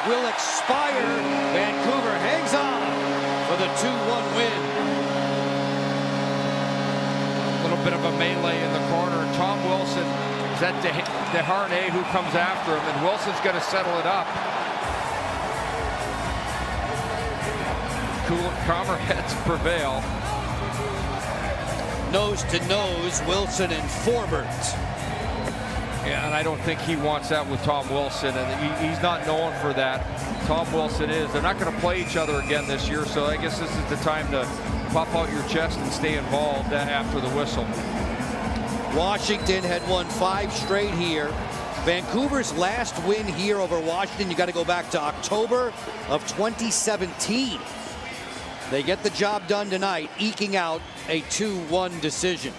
will expire. Vancouver hangs on for the 2-1 win. A little bit of a melee in the corner. Tom Wilson, is that DeHarnay who comes after him, and Wilson's going to settle it up. Calmer heads prevail. Nose to nose, Wilson and Forbert. Yeah, and I don't think he wants that with Tom Wilson, and he's not known for that. Tom Wilson is. They're not going to play each other again this year, so I guess this is the time to pop out your chest and stay involved after the whistle. Washington had won 5 straight here. Vancouver's last win here over Washington, you got to go back to October of 2017. They get the job done tonight, eking out a 2-1 decision.